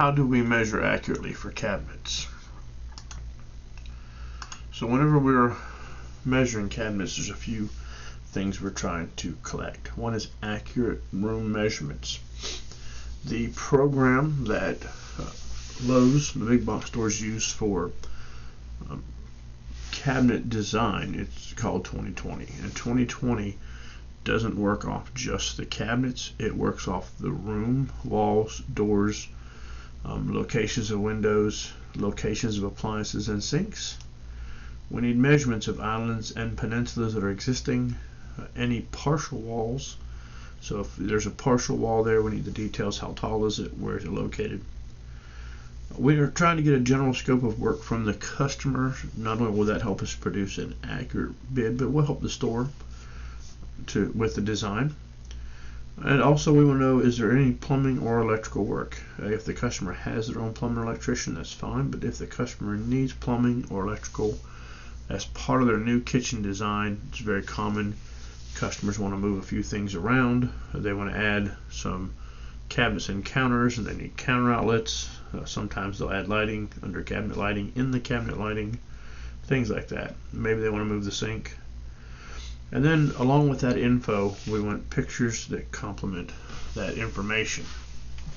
how do we measure accurately for cabinets? So whenever we're measuring cabinets, there's a few things we're trying to collect. One is accurate room measurements. The program that Lowe's, the big box stores, use for cabinet design, it's called 2020, and 2020 doesn't work off just the cabinets, it works off the room, walls, doors, locations of windows, locations of appliances and sinks. We need measurements of islands and peninsulas that are existing, any partial walls. So if there's a partial wall there, we need the details. How tall is it? Where is it located? We are trying to get a general scope of work from the customer. Not only will that help us produce an accurate bid, but will help the store with the design. And also we want to know, is there any plumbing or electrical work? If the customer has their own plumber or electrician, that's fine, but if the customer needs plumbing or electrical as part of their new kitchen design, it's very common. Customers want to move a few things around. They want to add some cabinets and counters, and they need counter outlets. Sometimes they'll add lighting under cabinet lighting, in the cabinet lighting, things like that. Maybe they want to move the sink. And then along with that info, we want pictures that complement that information.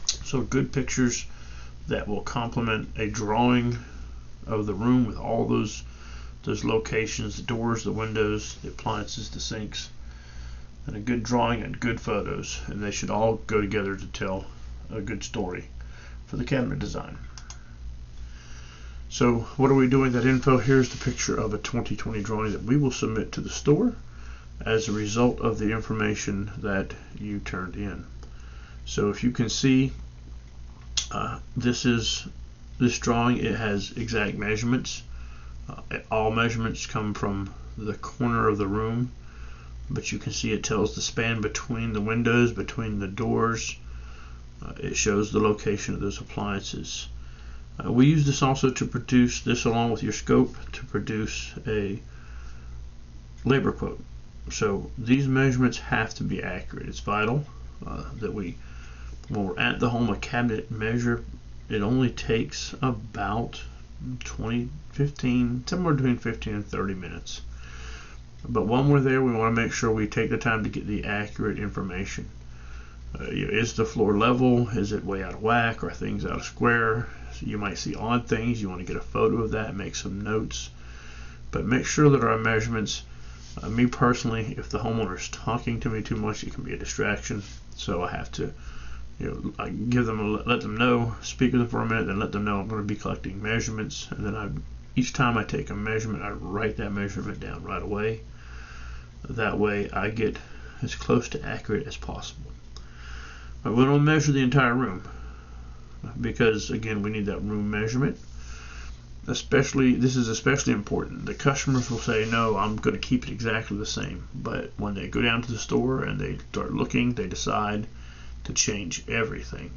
So good pictures that will complement a drawing of the room with all those locations, the doors, the windows, the appliances, the sinks, and a good drawing and good photos, and they should all go together to tell a good story for the cabinet design. So what are we doing with that info? Here's the picture of a 2020 drawing that we will submit to the store as a result of the information that you turned in. So if you can see, this drawing, it has exact measurements. All measurements come from the corner of the room, but you can see it tells the span between the windows, between the doors. It shows the location of those appliances. We use this also to produce this, along with your scope, to produce a labor quote. So these measurements have to be accurate. It's vital that when we're at the home, a cabinet measure, it only takes about 15, somewhere between 15 and 30 minutes. But when we're there, we want to make sure we take the time to get the accurate information. Is the floor level? Is it way out of whack? Are things out of square? So you might see odd things. You want to get a photo of that, make some notes. But make sure that our measurements, me personally, if the homeowner is talking to me too much, it can be a distraction. So I have to I let them know, speak with them for a minute, then let them know I'm going to be collecting measurements, and then each time I take a measurement, I write that measurement down right away. That way I get as close to accurate as possible. But we don't measure the entire room, because again, we need that room measurement. This is especially important. The customers will say, no, I'm going to keep it exactly the same. But when they go down to the store and they start looking, they decide to change everything.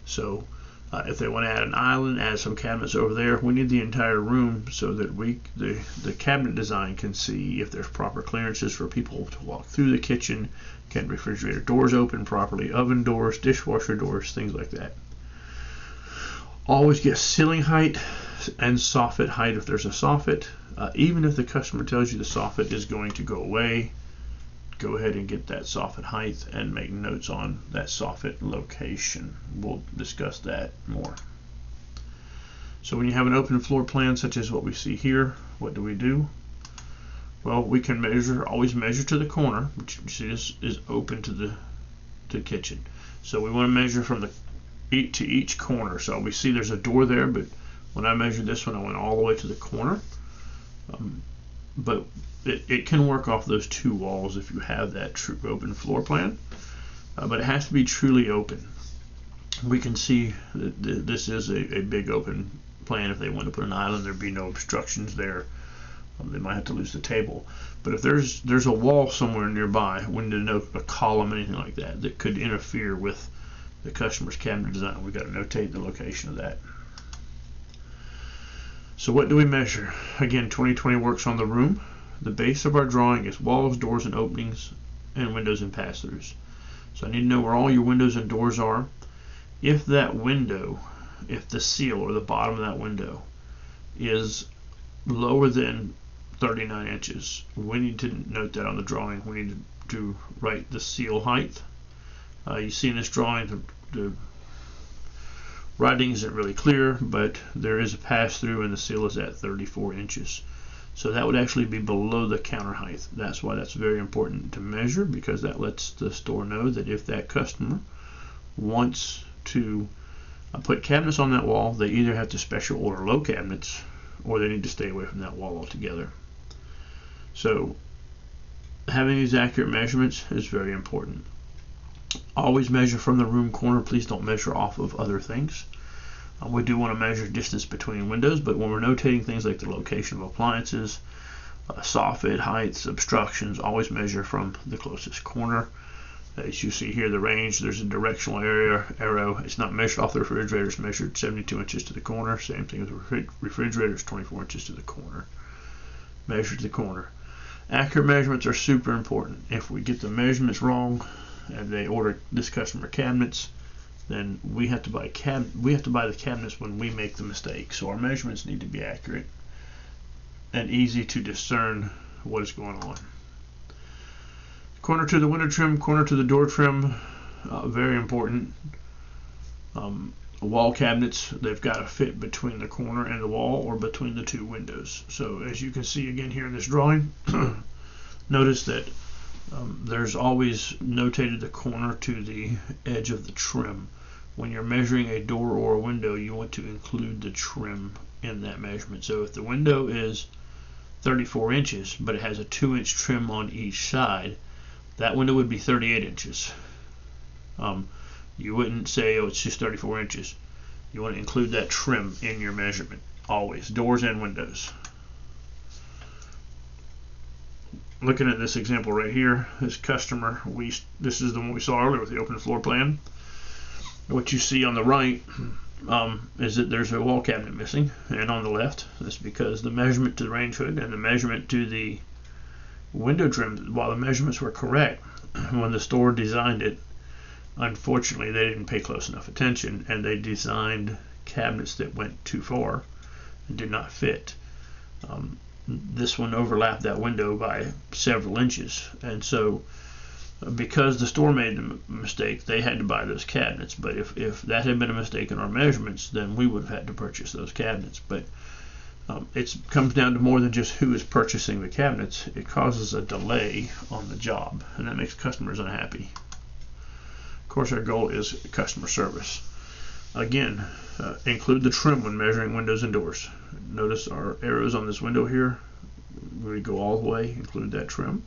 So if they want to add an island, add some cabinets over there, we need the entire room so that the cabinet design can see if there's proper clearances for people to walk through the kitchen, can refrigerator doors open properly, oven doors, dishwasher doors, things like that. Always get ceiling height and soffit height if there's a soffit. Even if the customer tells you the soffit is going to go away, go ahead and get that soffit height and make notes on that soffit location. We'll discuss that more. So when you have an open floor plan such as what we see here, what do? Well, we can always measure to the corner, which you see is open to the kitchen. So we want to measure from to each corner. So we see there's a door there, but when I measured this one, I went all the way to the corner. But it can work off those two walls if you have that true open floor plan, but it has to be truly open. We can see that this is a big open plan. If they want to put an island, there'd be no obstructions there. They might have to lose the table. But if there's a wall somewhere nearby, window, a column, anything like that could interfere with the customer's cabinet design, we've got to notate the location of that. So what do we measure? Again, 2020 works on the room. The base of our drawing is walls, doors, and openings, and windows and pass-throughs. So I need to know where all your windows and doors are. If that window if the seal or the bottom of that window is lower than 39 inches, we need to note that on the drawing. We need to write the seal height. You see in this drawing the writing isn't really clear, but there is a pass through and the seal is at 34 inches. So that would actually be below the counter height. That's why that's very important to measure, because that lets the store know that if that customer wants to put cabinets on that wall, they either have to special order low cabinets or they need to stay away from that wall altogether. So having these accurate measurements is very important. Always measure from the room corner. Please don't measure off of other things. We do want to measure distance between windows, but when we're notating things like the location of appliances, soffit heights, obstructions, always measure from the closest corner. As you see here, the range, there's a directional arrow. It's not measured off the refrigerator. It's measured 72 inches to the corner. Same thing with the refrigerator. It's 24 inches to the corner. Measure to the corner. Accurate measurements are super important. If we get the measurements wrong and they order this customer cabinets, then we have to buy the cabinets when we make the mistake. So our measurements need to be accurate and easy to discern what is going on. Corner to the window trim, corner to the door trim, very important. Wall cabinets, they've got to fit between the corner and the wall or between the two windows. So as you can see again here in this drawing, notice that there's always notated the corner to the edge of the trim. When you're measuring a door or a window, you want to include the trim in that measurement. So if the window is 34 inches, but it has a 2-inch trim on each side, that window would be 38 inches. You wouldn't say, oh, it's just 34 inches. You want to include that trim in your measurement, always, doors and windows. Looking at this example right here, this customer, this is the one we saw earlier with the open floor plan. What you see on the right is that there's a wall cabinet missing, and on the left, that's because the measurement to the range hood and the measurement to the window trim, while the measurements were correct, when the store designed it, unfortunately they didn't pay close enough attention and they designed cabinets that went too far and did not fit. This one overlapped that window by several inches, and so because the store made the mistake, they had to buy those cabinets. But if that had been a mistake in our measurements, then we would have had to purchase those cabinets. But it comes down to more than just who is purchasing the cabinets. It causes a delay on the job, and that makes customers unhappy. Of course, our goal is customer service. Again, include the trim when measuring windows and doors. Notice our arrows on this window here. We go all the way, include that trim.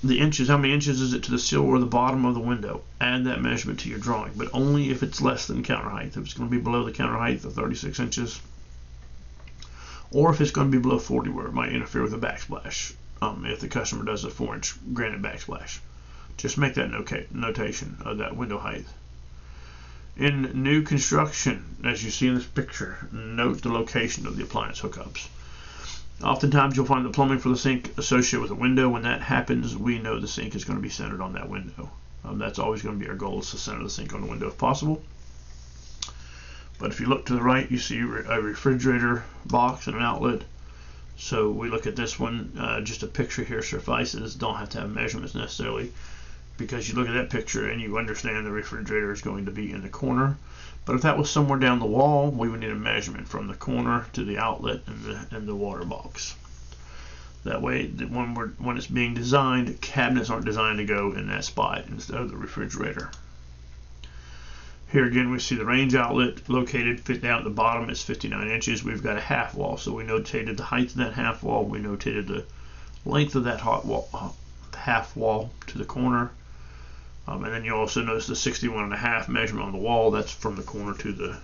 The inches, how many inches is it to the sill or the bottom of the window? Add that measurement to your drawing, but only if it's less than counter height. If it's going to be below the counter height of 36 inches, or if it's going to be below 40, where it might interfere with a backsplash. If the customer does a 4-inch granite backsplash, just make that notation of that window height. In new construction, as you see in this picture, note the location of the appliance hookups. Oftentimes you'll find the plumbing for the sink associated with a window. When that happens, we know the sink is going to be centered on that window. That's always going to be our goal, is to center the sink on the window if possible. But if you look to the right, you see a refrigerator box and an outlet. So we look at this one, just a picture here suffices. Don't have to have measurements necessarily, because you look at that picture and you understand the refrigerator is going to be in the corner. But if that was somewhere down the wall, we would need a measurement from the corner to the outlet and the water box. That way, when it's being designed, cabinets aren't designed to go in that spot instead of the refrigerator. Here again, we see the range outlet located down at the bottom. It's 59 inches. We've got a half wall, so we notated the height of that half wall. We notated the length of that half wall to the corner. And then you also notice the 61.5 measurement on the wall. That's from the corner to the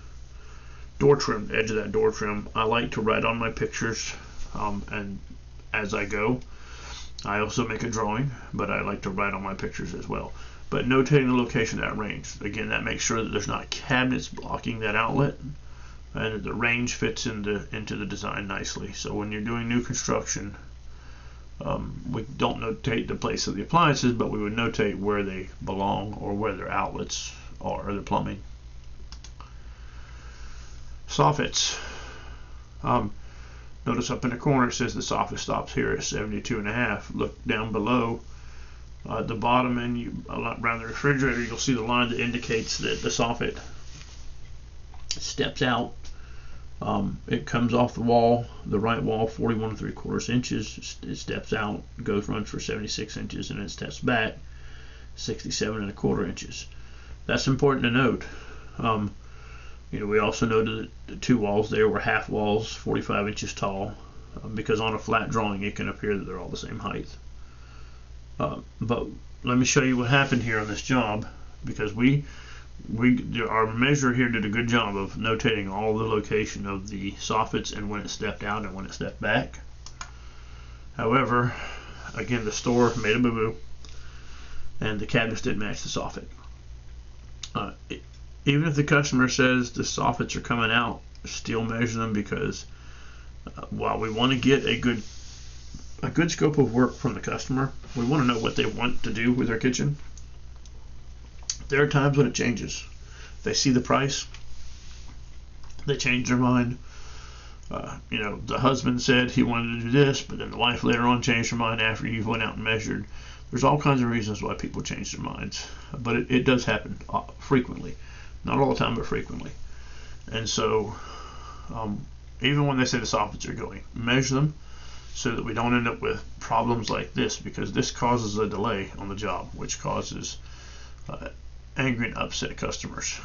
door trim, the edge of that door trim. I like to write on my pictures, and as I go, I also make a drawing, but I like to write on my pictures as well. But notating the location of that range, again, that makes sure that there's not cabinets blocking that outlet, and that the range fits into the design nicely. So when you're doing new construction, we don't notate the place of the appliances, but we would notate where they belong or where their outlets or the plumbing. Soffits. Notice up in the corner it says the soffit stops here at 72.5. Look down below at the bottom and around the refrigerator, you'll see the line that indicates that the soffit steps out. It comes off the wall, the right wall, 41 3/4 inches. It steps out, runs for 76 inches, and it steps back 67 1/4 inches. That's important to note. We also noted that the two walls there were half walls, 45 inches tall, because on a flat drawing it can appear that they're all the same height. But let me show you what happened here on this job, because our measure here did a good job of notating all the location of the soffits and when it stepped out and when it stepped back. However, again, the store made a boo-boo, and the cabinets didn't match the soffit. Even if the customer says the soffits are coming out, still measure them, because while we want to get a good scope of work from the customer, we want to know what they want to do with their kitchen. There are times when it changes. They see the price, they change their mind. The husband said he wanted to do this, but then the wife later on changed her mind after you went out and measured. There's all kinds of reasons why people change their minds, but it does happen frequently. Not all the time, but frequently. And so, even when they say the soffits are going, measure them so that we don't end up with problems like this, because this causes a delay on the job, which causes angry and upset customers.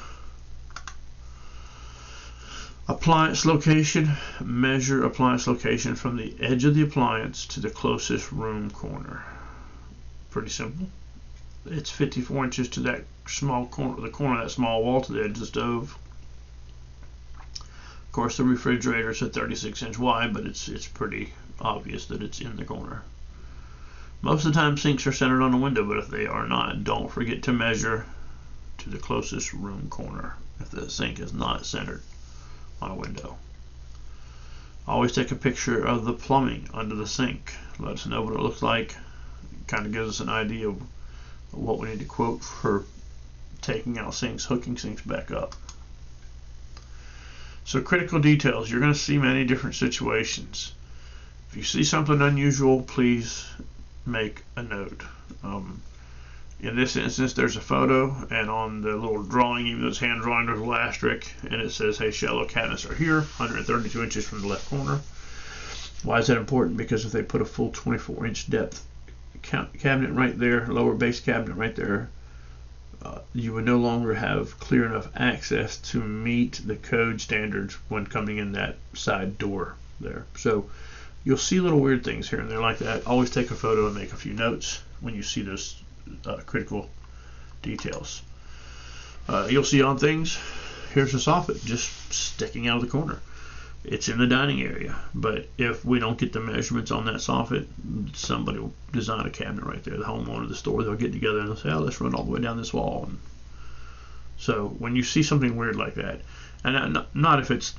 Appliance location. Measure appliance location from the edge of the appliance to the closest room corner. Pretty simple. It's 54 inches to that small corner, the corner of that small wall to the edge of the stove. Of course, the refrigerator is a 36 inch wide, but it's pretty obvious that it's in the corner. Most of the time sinks are centered on the window, but if they are not, don't forget to measure to the closest room corner if the sink is not centered on a window. Always take a picture of the plumbing under the sink. Let us know what it looks like. It kind of gives us an idea of what we need to quote for taking out sinks, hooking sinks back up. So critical details. You're going to see many different situations. If you see something unusual, please make a note. In this instance, there's a photo, and on the little drawing, even though it's hand drawn, there's a little asterisk, and it says, hey, shallow cabinets are here, 132 inches from the left corner. Why is that important? Because if they put a full 24 inch depth cabinet right there, lower base cabinet right there, you would no longer have clear enough access to meet the code standards when coming in that side door there. So you'll see little weird things here and there like that. Always take a photo and make a few notes when you see those critical details. You'll see odd things. Here's a soffit just sticking out of the corner. It's in the dining area, but if we don't get the measurements on that soffit, somebody will design a cabinet right there. The homeowner of the store, they'll get together and they'll say, oh, let's run all the way down this wall. And so when you see something weird like that, and not if it's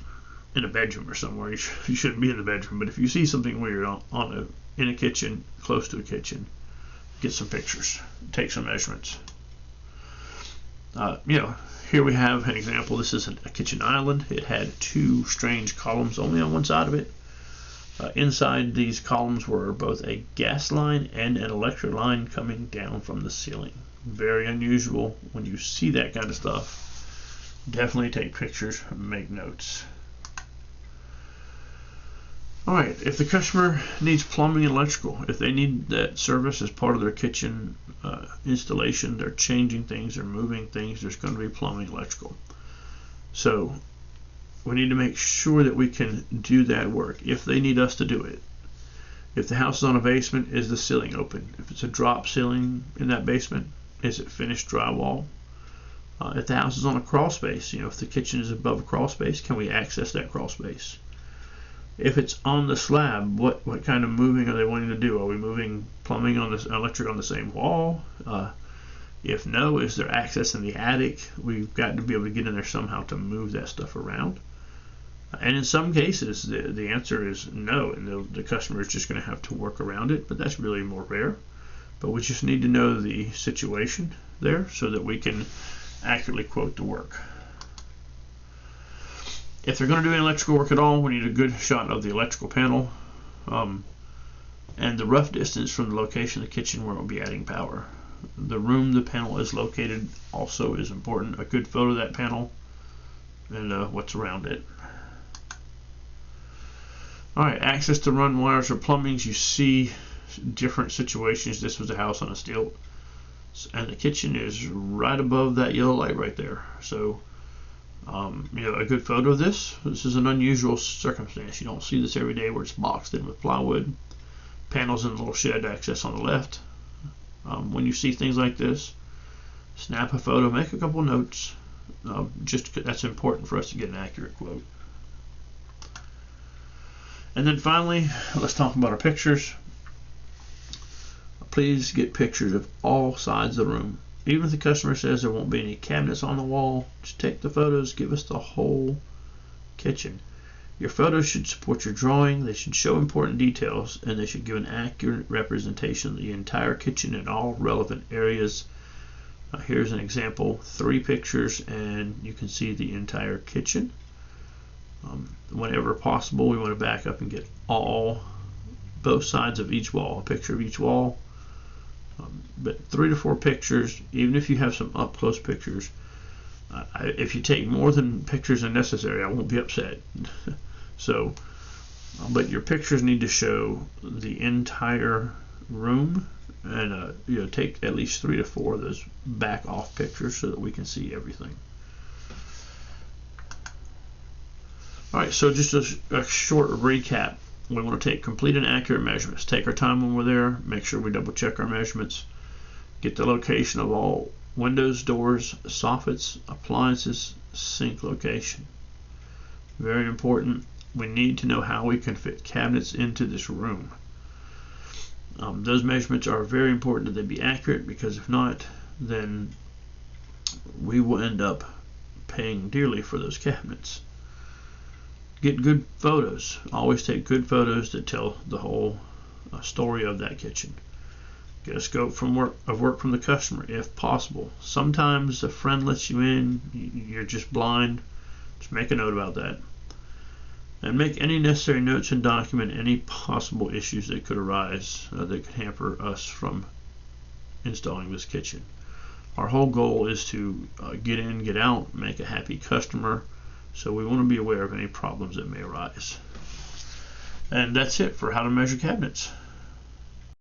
in a bedroom or somewhere, you shouldn't be in the bedroom, but if you see something weird in a kitchen, close to a kitchen, get some pictures, take some measurements. Here we have an example. This is a kitchen island. It had two strange columns only on one side of it. Inside these columns were both a gas line and an electric line coming down from the ceiling. Very unusual. When you see that kind of stuff, definitely take pictures, make notes. Alright, if the customer needs plumbing and electrical, if they need that service as part of their kitchen installation, they're changing things, they're moving things, there's going to be plumbing, electrical. So we need to make sure that we can do that work if they need us to do it. If the house is on a basement, is the ceiling open? If it's a drop ceiling in that basement, is it finished drywall? If the house is on a crawl space, if the kitchen is above a crawl space, can we access that crawl space? If it's on the slab, what kind of moving are they wanting to do? Are we moving plumbing on this, electric on the same wall? If no, is there access in the attic? We've got to be able to get in there somehow to move that stuff around. And in some cases, the answer is no, and the customer is just going to have to work around it, but that's really more rare. But we just need to know the situation there so that we can accurately quote the work. If they're going to do any electrical work at all, we need a good shot of the electrical panel and the rough distance from the location of the kitchen where we'll be adding power. The room the panel is located also is important. A good photo of that panel and what's around it. Alright, access to run wires or plumbings. You see different situations. This was a house on a stilt, and the kitchen is right above that yellow light right there. So a good photo of this. This is an unusual circumstance. You don't see this every day where it's boxed in with plywood. Panels in a little shed access on the left. When you see things like this, snap a photo, make a couple notes. That's important for us to get an accurate quote. And then finally, let's talk about our pictures. Please get pictures of all sides of the room. Even if the customer says there won't be any cabinets on the wall, just take the photos, give us the whole kitchen. Your photos should support your drawing, they should show important details, and they should give an accurate representation of the entire kitchen in all relevant areas. Here's an example, 3 pictures, and you can see the entire kitchen. Whenever possible, we want to back up and get both sides of each wall, a picture of each wall. But 3 to 4 pictures, even if you have some up close pictures. If you take more than pictures than necessary, I won't be upset. So, but your pictures need to show the entire room, and take at least 3 to 4 of those back off pictures so that we can see everything. Alright, so just a short recap. We want to take complete and accurate measurements. Take our time when we're there, make sure we double check our measurements, get the location of all windows, doors, soffits, appliances, sink location. Very important. We need to know how we can fit cabinets into this room. Those measurements are very important that they be accurate, because if not, then we will end up paying dearly for those cabinets. Get good photos. Always take good photos that tell the whole story of that kitchen. Get a scope of work from the customer if possible. Sometimes a friend lets you in, you're just blind. Just make a note about that. And make any necessary notes and document any possible issues that could arise that could hamper us from installing this kitchen. Our whole goal is to get in, get out, make a happy customer. So we want to be aware of any problems that may arise. And that's it for how to measure cabinets.